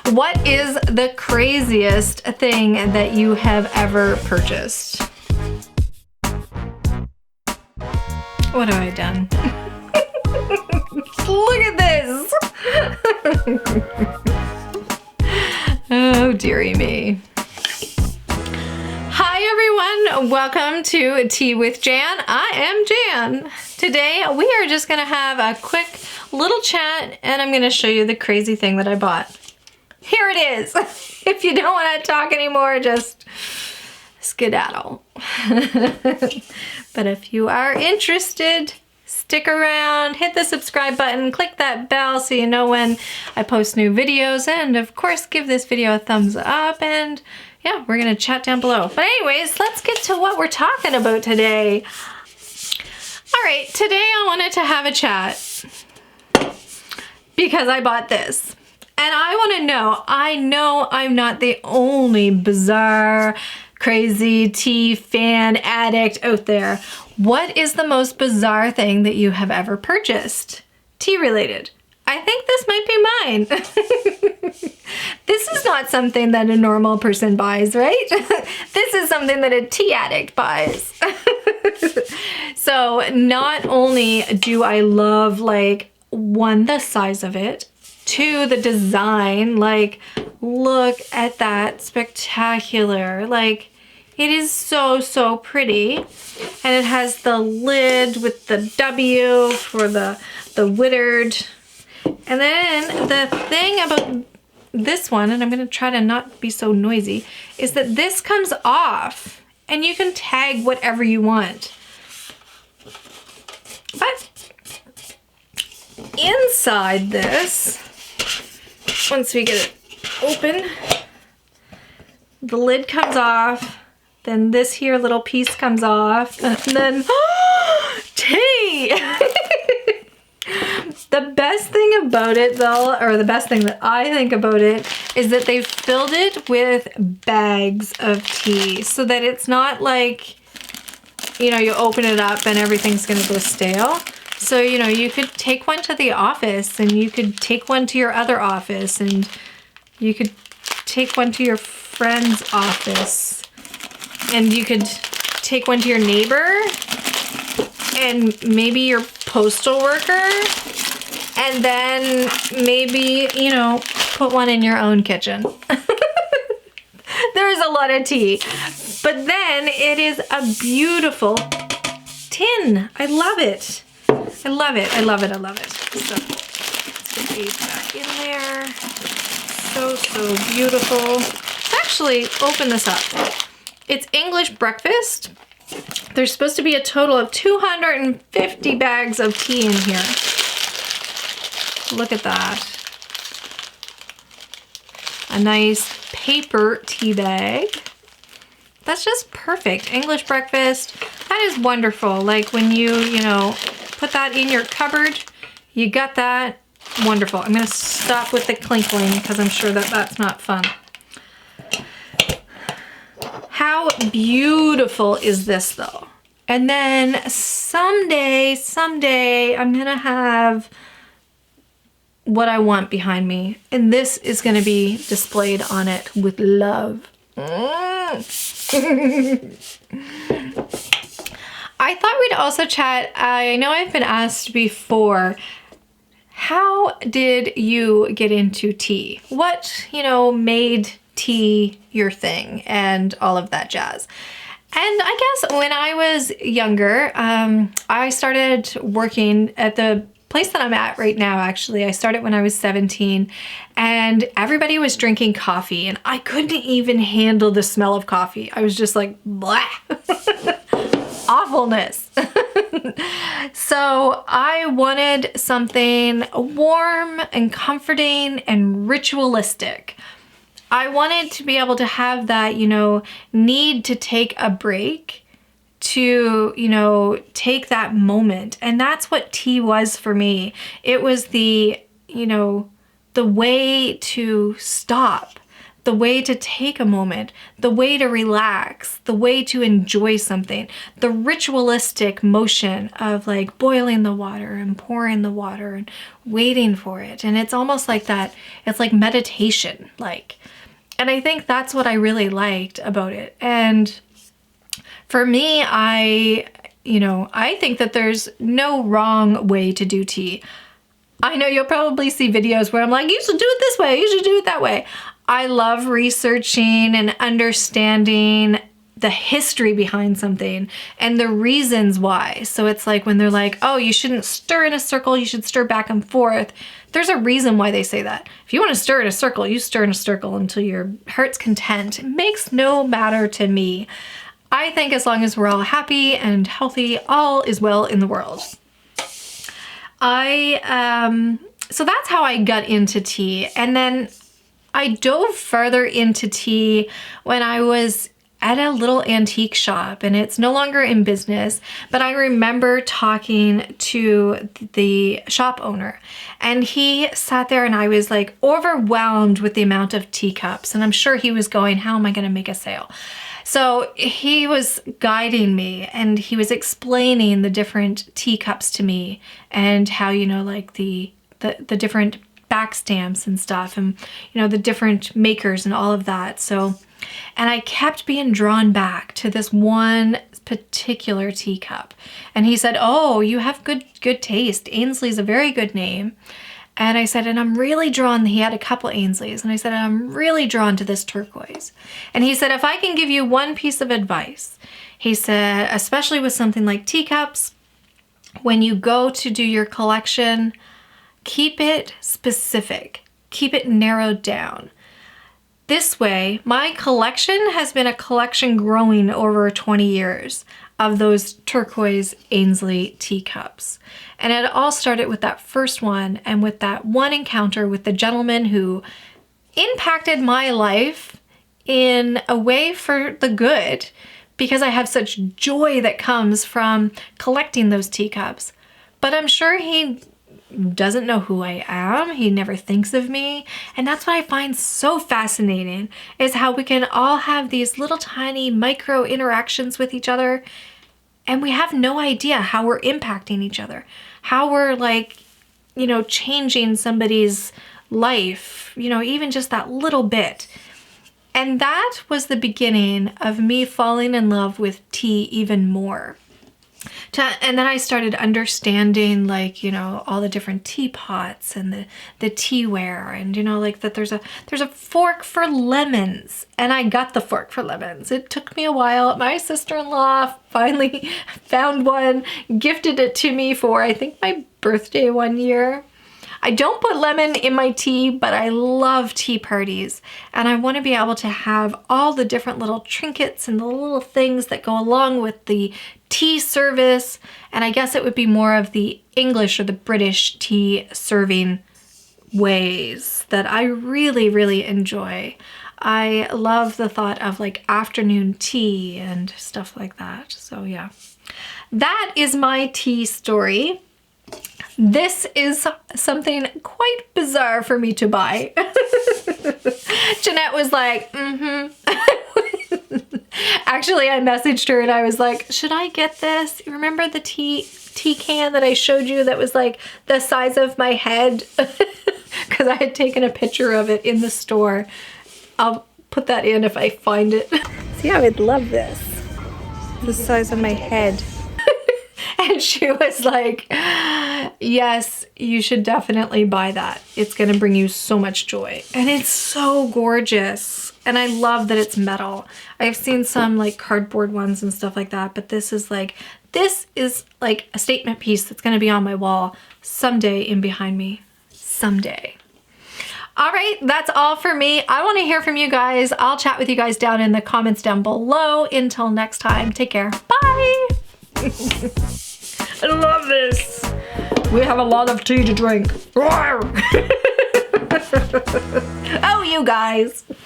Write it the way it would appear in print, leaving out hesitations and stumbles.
What is the craziest thing that you have ever purchased? What have I done? Look at this! Oh, dearie me. Hi everyone, welcome to Tea with Jan. I am Jan. Today we are just gonna have a quick little chat and I'm gonna show you the crazy thing that I bought. Here it is. If you don't want to talk anymore, just skedaddle. But if you are interested, stick around, hit the subscribe button, click that bell so you know when I post new videos, and of course give this video a thumbs up, and yeah, we're gonna chat down below. But anyways, let's get to what we're talking about today. All right, today I wanted to have a chat because I bought this. And I want to know, I know I'm not the only bizarre, crazy tea fan addict out there. What is the most bizarre thing that you have ever purchased? Tea related. I think this might be mine. This is not something that a normal person buys, right? This is something that a tea addict buys. So not only do I love, like, one, the size of it, two, the design, like, look at that, spectacular. Like, it is so, so pretty. And it has the lid with the W for the wittered. And then the thing about this one, and I'm gonna try to not be so noisy, is that this comes off and you can tag whatever you want. But inside this, once we get it open, the lid comes off, then this here little piece comes off, and then tea! The best thing about it though, or the best thing that I think about it, is that they've filled it with bags of tea so that it's not like, you know, you open it up and everything's gonna go stale. So, you know, you could take one to the office, and you could take one to your other office, and you could take one to your friend's office, and you could take one to your neighbor, and maybe your postal worker, and then maybe, you know, put one in your own kitchen. There's a lot of tea. But then it is a beautiful tin. I love it. I love it, I love it, I love it. So let's get these back in there. So, so beautiful. Let's actually open this up. It's English breakfast. There's supposed to be a total of 250 bags of tea in here. Look at that. A nice paper tea bag. That's just perfect. English breakfast. That is wonderful. Like when you know, put that in your cupboard, you got that. Wonderful. I'm gonna stop with the clinkling because I'm sure that that's not fun. How beautiful is this though? And then someday I'm gonna have what I want behind me, and this is gonna be displayed on it with love. I thought we'd also chat. I know I've been asked before, how did you get into tea? What, you know, made tea your thing and all of that jazz? And I guess when I was younger, I started working at the place that I'm at right now. Actually, I started when I was 17, and everybody was drinking coffee, and I couldn't even handle the smell of coffee. I was just like, blah. Awfulness. So I wanted something warm and comforting and ritualistic. I wanted to be able to have that, you know, need to take a break, to, you know, take that moment. And that's what tea was for me. It was the, you know, the way to stop, the way to take a moment, the way to relax, the way to enjoy something, the ritualistic motion of like boiling the water and pouring the water and waiting for it. And it's almost like that, it's like meditation, like, and I think that's what I really liked about it. And for me, I think that there's no wrong way to do tea. I know you'll probably see videos where I'm like, you should do it this way, you should do it that way. I love researching and understanding the history behind something and the reasons why. So it's like when they're like, oh, you shouldn't stir in a circle, you should stir back and forth. There's a reason why they say that. If you want to stir in a circle, you stir in a circle until your heart's content. It makes no matter to me. I think as long as we're all happy and healthy, all is well in the world. So that's how I got into tea. And then I dove further into tea when I was at a little antique shop, and it's no longer in business, but I remember talking to the shop owner, and he sat there and I was like overwhelmed with the amount of teacups, and I'm sure he was going, how am I going to make a sale? So he was guiding me and he was explaining the different teacups to me and how, like the different back stamps and stuff, and the different makers and all of that. So, and I kept being drawn back to this one particular teacup. And he said, oh, you have good taste. Ainsley's a very good name. And I said, and I'm really drawn, he had a couple Ainsleys, and I said, I'm really drawn to this turquoise. And he said, if I can give you one piece of advice, he said, especially with something like teacups, when you go to do your collection, keep it specific, keep it narrowed down. This way, my collection has been a collection growing over 20 years of those turquoise Ainsley teacups. And it all started with that first one and with that one encounter with the gentleman who impacted my life in a way for the good, because I have such joy that comes from collecting those teacups. But I'm sure he doesn't know who I am. He never thinks of me. And that's what I find so fascinating, is how we can all have these little tiny micro interactions with each other, and we have no idea how we're impacting each other, how we're like, changing somebody's life, even just that little bit. And that was the beginning of me falling in love with tea even more. And then I started understanding, like, all the different teapots and the teaware, and like that there's a fork for lemons, and I got the fork for lemons. It took me a while. My sister-in-law finally found one, gifted it to me for, I think, my birthday one year. I don't put lemon in my tea, but I love tea parties, and I want to be able to have all the different little trinkets and the little things that go along with the tea service. And I guess it would be more of the English or the British tea serving ways that I really, really enjoy. I love the thought of like afternoon tea and stuff like that. So yeah, that is my tea story. This is something quite bizarre for me to buy. Jeanette was like, Actually, I messaged her and I was like, should I get this? Remember the tea can that I showed you that was like the size of my head? Because I had taken a picture of it in the store. I'll put that in if I find it. See, I would love this. The size of my head. And she was like, yes, you should definitely buy that. It's gonna bring you so much joy. And it's so gorgeous. And I love that it's metal. I've seen some like cardboard ones and stuff like that, but this is like a statement piece that's gonna be on my wall someday in behind me. Someday. All right, that's all for me. I want to hear from you guys. I'll chat with you guys down in the comments down below. Until next time, take care. Bye. I love this. We have a lot of tea to drink. Oh, you guys.